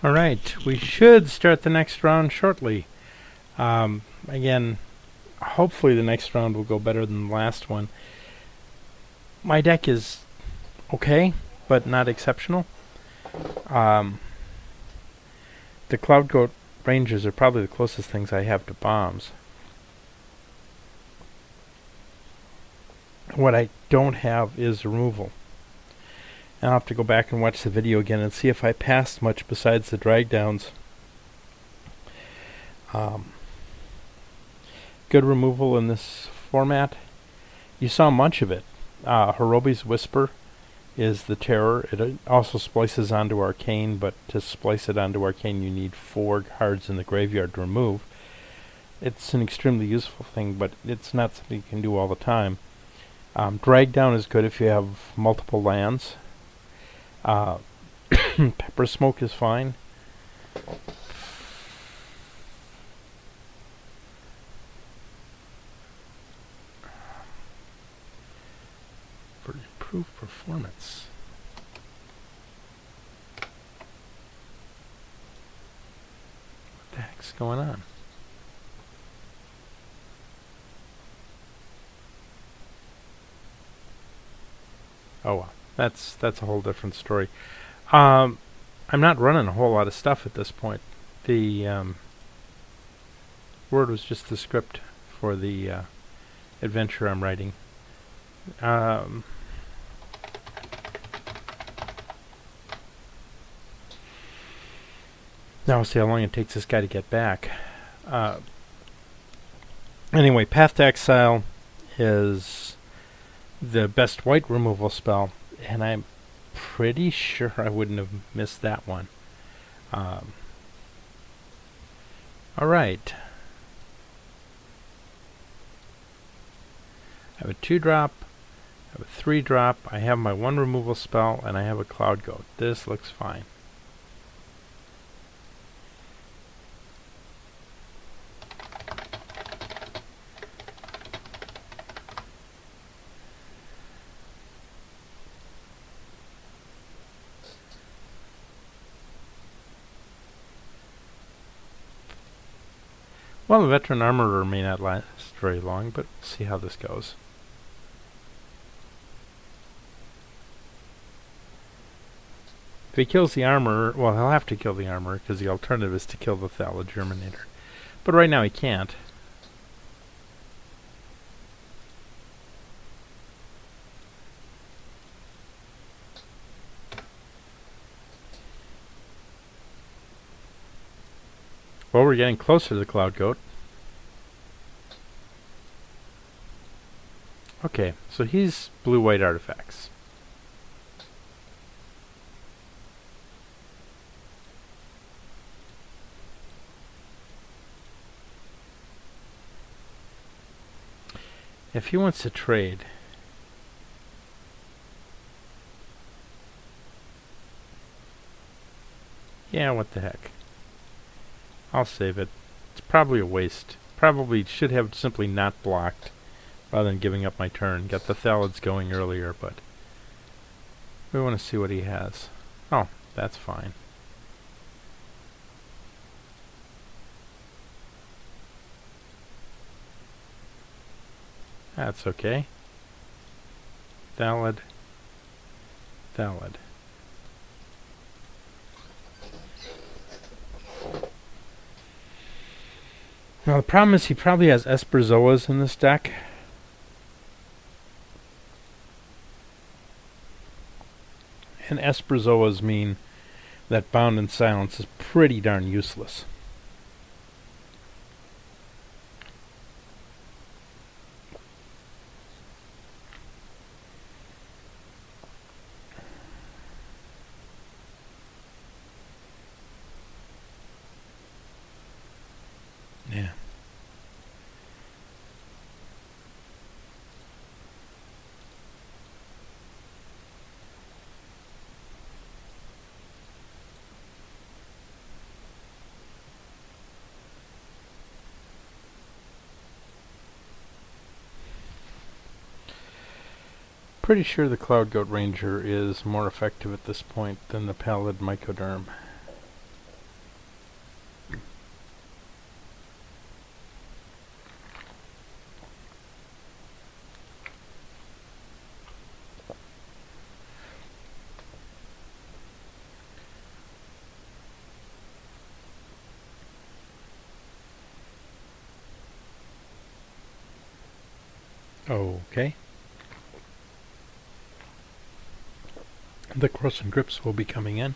Alright, we should start the next round shortly. Again, hopefully the next round will go better than the last one. My deck is okay, but not exceptional. The Cloud Goat Rangers are probably the closest things I have to bombs. What I don't have is removal. I'll have to go back and watch the video again and see if I passed much besides the drag downs. Good removal in this format. You saw much of it. Hirobi's Whisper is the terror. It also splices onto Arcane, but to splice it onto Arcane you need 4 cards in the graveyard to remove. It's an extremely useful thing, but it's not something you can do all the time. Drag down is good if you have multiple lands. Pepper Smoke is fine. For improved performance. What the heck's going on? Oh well, that's a whole different story. I'm not running a whole lot of stuff at this point. The Word was just the script for the adventure I'm writing. Now we'll see how long it takes this guy to get back. Anyway, Path to Exile is the best white removal spell, and I'm pretty sure I wouldn't have missed that one. Alright. I have a 2-drop, I have a 3-drop, I have my 1 removal spell, and I have a Cloud Goat. This looks fine. Well, the Veteran Armorer may not last very long, but we'll see how this goes. If he kills the Armorer, well, he'll have to kill the Armorer, because the alternative is to kill the Thala Germinator. But right now he can't. Well, we're getting closer to the Cloud Goat. Okay, so he's blue-white artifacts. If he wants to trade, yeah, what the heck. I'll save it. It's probably a waste. Probably should have simply not blocked rather than giving up my turn. Got the Thalids going earlier, but we want to see what he has. Oh, that's fine. That's okay. Thalid. Thalid. Now the problem is he probably has Esperzoas in this deck. And Esperzoas mean that Bound in Silence is pretty darn useless. Yeah. Pretty sure the Cloud Goat Ranger is more effective at this point than the Pallid Mycoderm. Okay. The cross and grips will be coming in.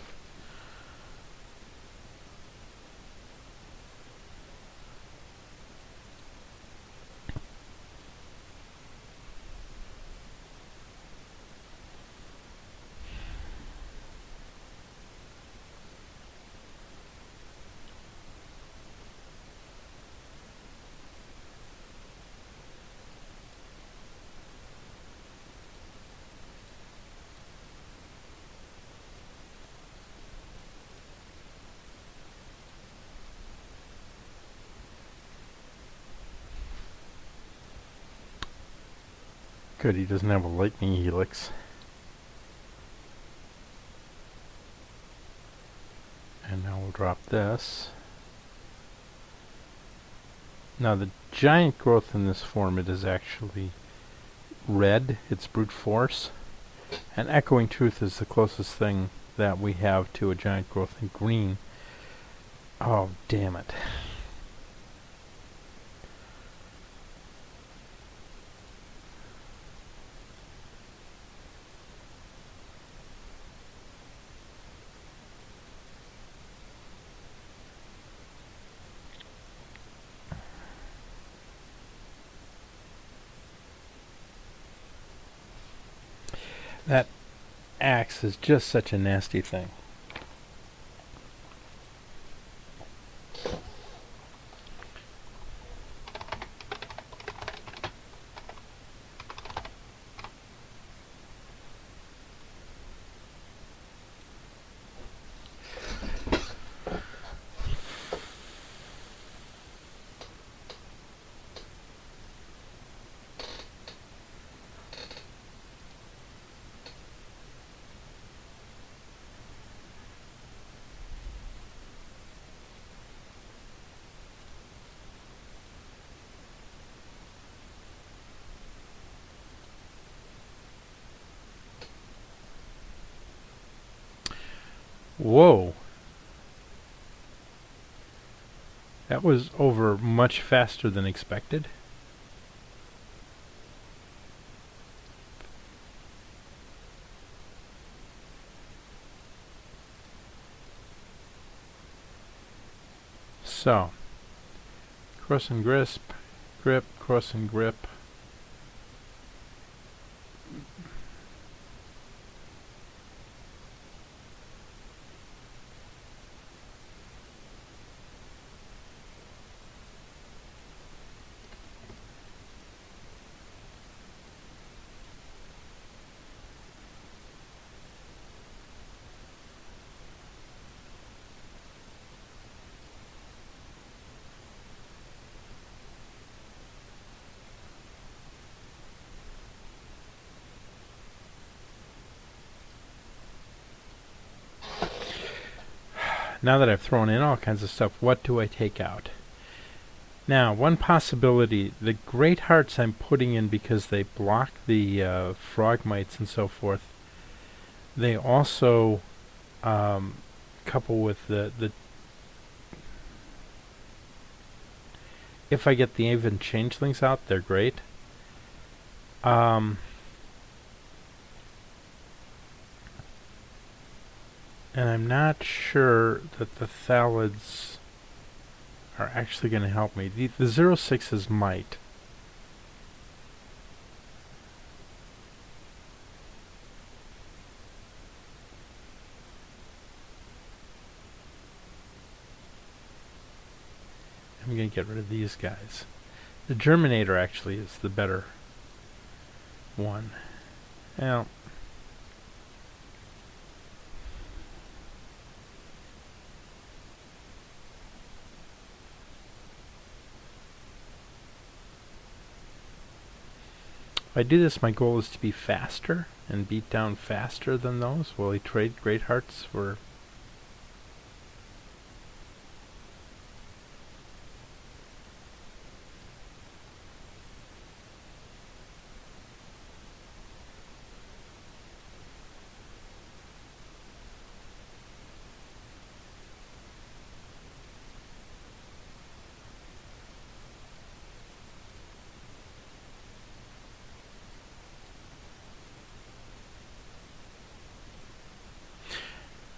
Good, he doesn't have a lightning helix. And now we'll drop this. Now the giant growth in this form, it is actually red. It's brute force. And echoing truth is the closest thing that we have to a giant growth in green. Oh, damn it. That axe is just such a nasty thing. Whoa. That was over much faster than expected. So, cross and grip, cross and grip. Now that I've thrown in all kinds of stuff, what do I take out? Now, one possibility, the great hearts I'm putting in because they block the frog mites and so forth. They also couple with the if I get the even changelings out, they're great. And I'm not sure that the thalids are actually going to help me. The 06s might. I'm going to get rid of these guys. The Germinator actually is the better one. Now, if I do this, my goal is to be faster and beat down faster than those. Will he trade Great Hearts for...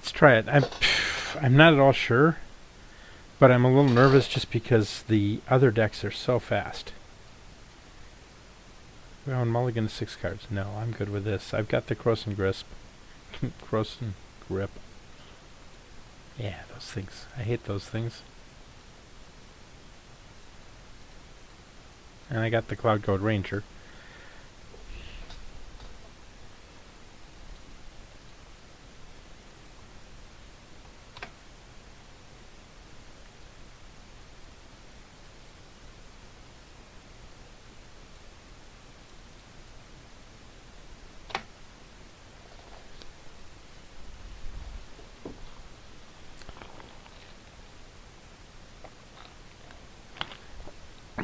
Let's try it. I'm not at all sure, but I'm a little nervous just because the other decks are so fast. Well, mulligan 6 cards. No, I'm good with this. I've got the Cross and Grip. Cross and Grip. Yeah, those things. I hate those things. And I got the Cloud Goat Ranger.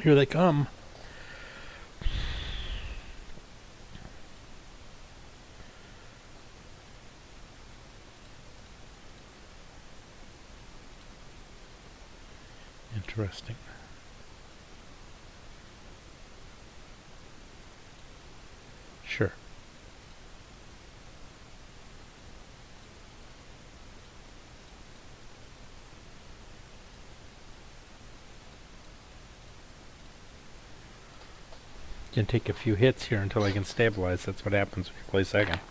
Here they come. Interesting. Sure. Can take a few hits here until I can stabilize. That's what happens when you play second.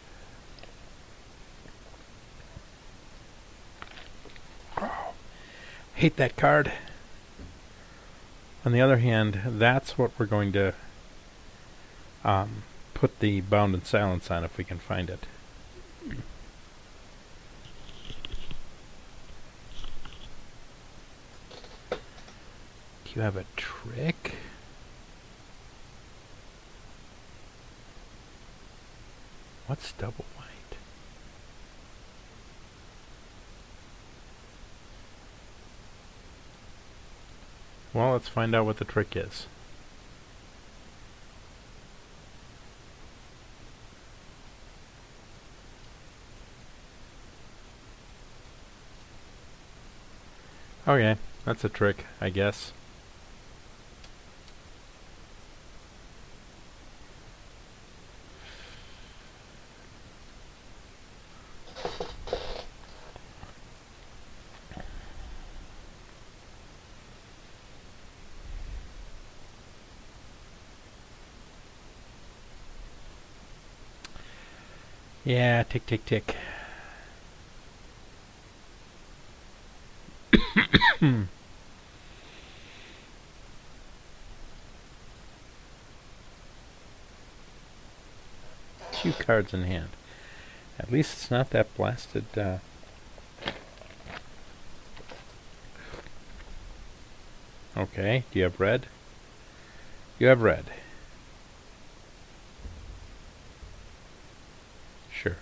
Oh, hate that card. On the other hand, that's what we're going to put the Bound in Silence on if we can find it. Do you have a trick? What's double white? Well, let's find out what the trick is. Okay, that's a trick, I guess. Yeah, tick, tick, tick. Two cards in hand. At least it's not that blasted. Okay, do you have red? You have red. Sure.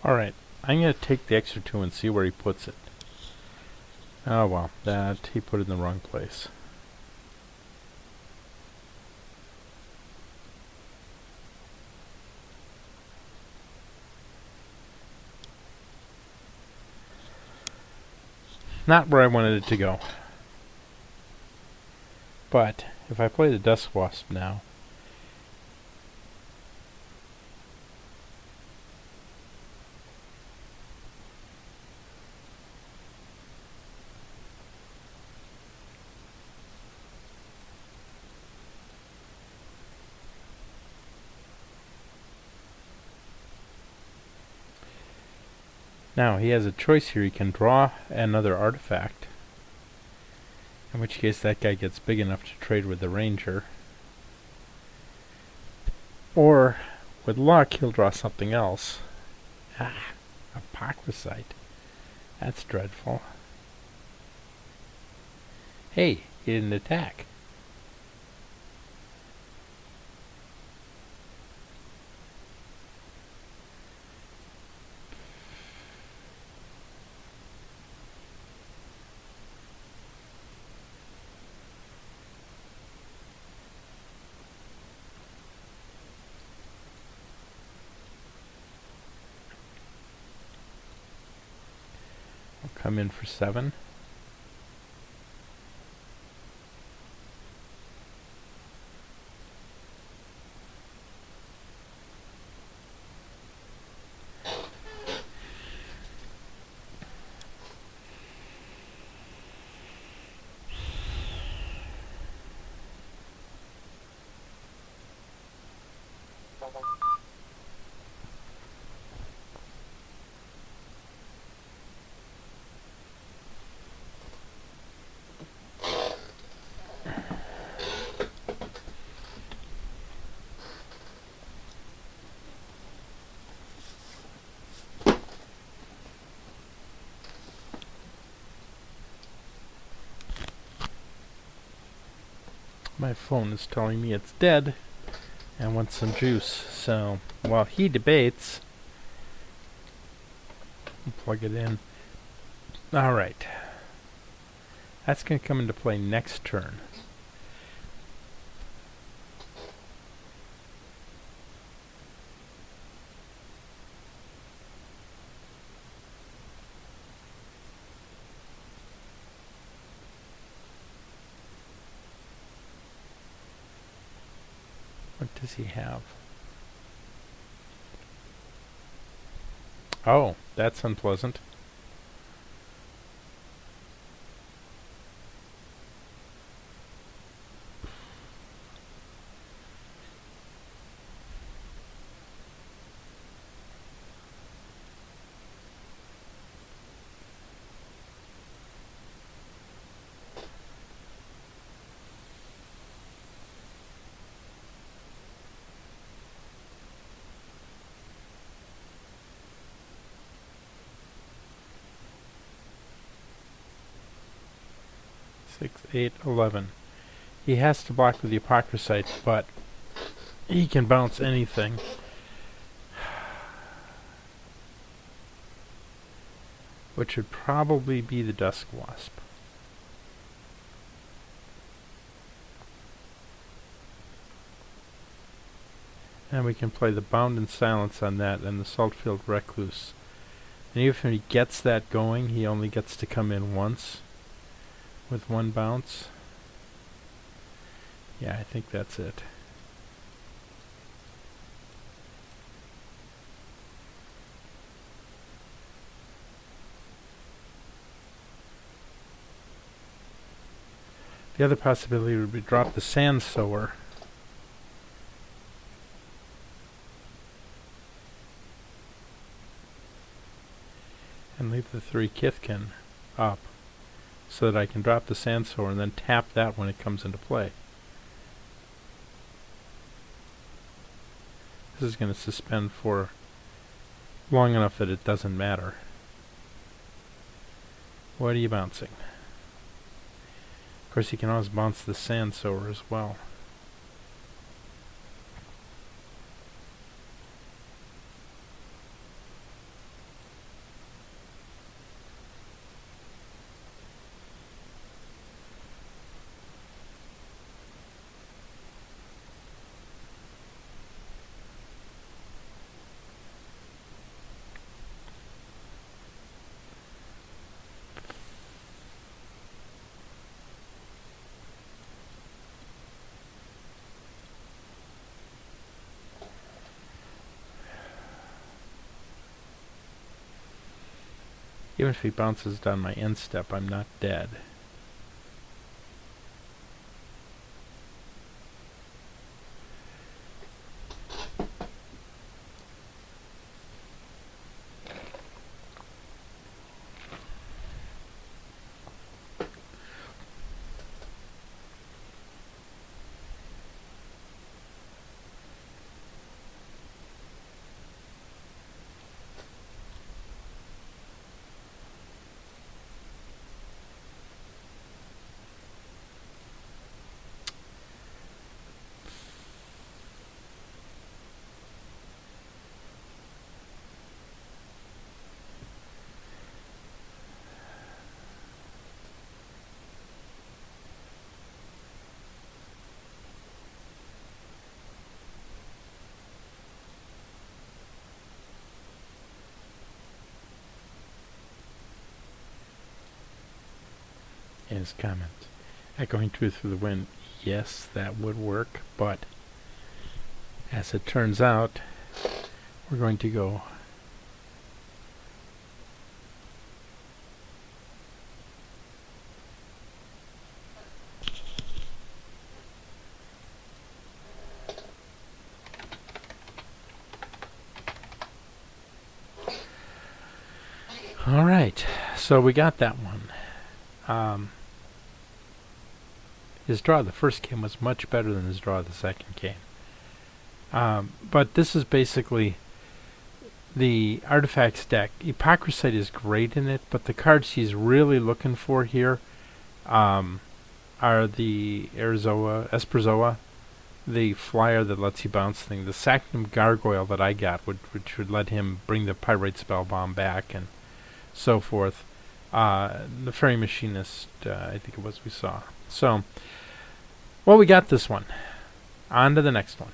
Alright, I'm going to take the extra 2 and see where he puts it. Oh well, that he put it in the wrong place. Not where I wanted it to go. But if I play the Dusk Wasp now, now he has a choice here. He can draw another artifact, in which case that guy gets big enough to trade with the Ranger. Or, with luck, he'll draw something else. Ah, Apocryphite. That's dreadful. Hey, he didn't attack. I'll come in for 7. My phone is telling me it's dead and wants some juice, so while he debates, I'll plug it in. Alright. That's going to come into play next turn. What does he have? Oh, that's unpleasant. Six, 8, 11. He has to block with the Apocryphite, but he can bounce anything. Which would probably be the Dusk Wasp. And we can play the Bound in Silence on that and the Saltfield Recluse. And even if he gets that going, he only gets to come in once with 1 bounce. Yeah, I think that's it. The other possibility would be drop the Sand Sower. And leave the 3 Kithkin up so that I can drop the Sand Sower and then tap that when it comes into play. This is going to suspend for long enough that it doesn't matter. What are you bouncing? Of course, you can always bounce the Sand Sower as well. Even if he bounces down my end step, I'm not dead. in his comments. Echoing truth through the wind. Yes, that would work, but as it turns out, we're going to go all right, so we got that one. His draw of the first game was much better than his draw of the second game. But this is basically the artifacts deck. Hypocrisite is great in it, but the cards he's really looking for here are the Esperzoa, the flyer that lets you bounce thing, the Sacnum Gargoyle that I got, which would let him bring the Pyrite Spellbomb back, and so forth. The Fairy Machinist, I think it was we saw. So, well, we got this one. On to the next one.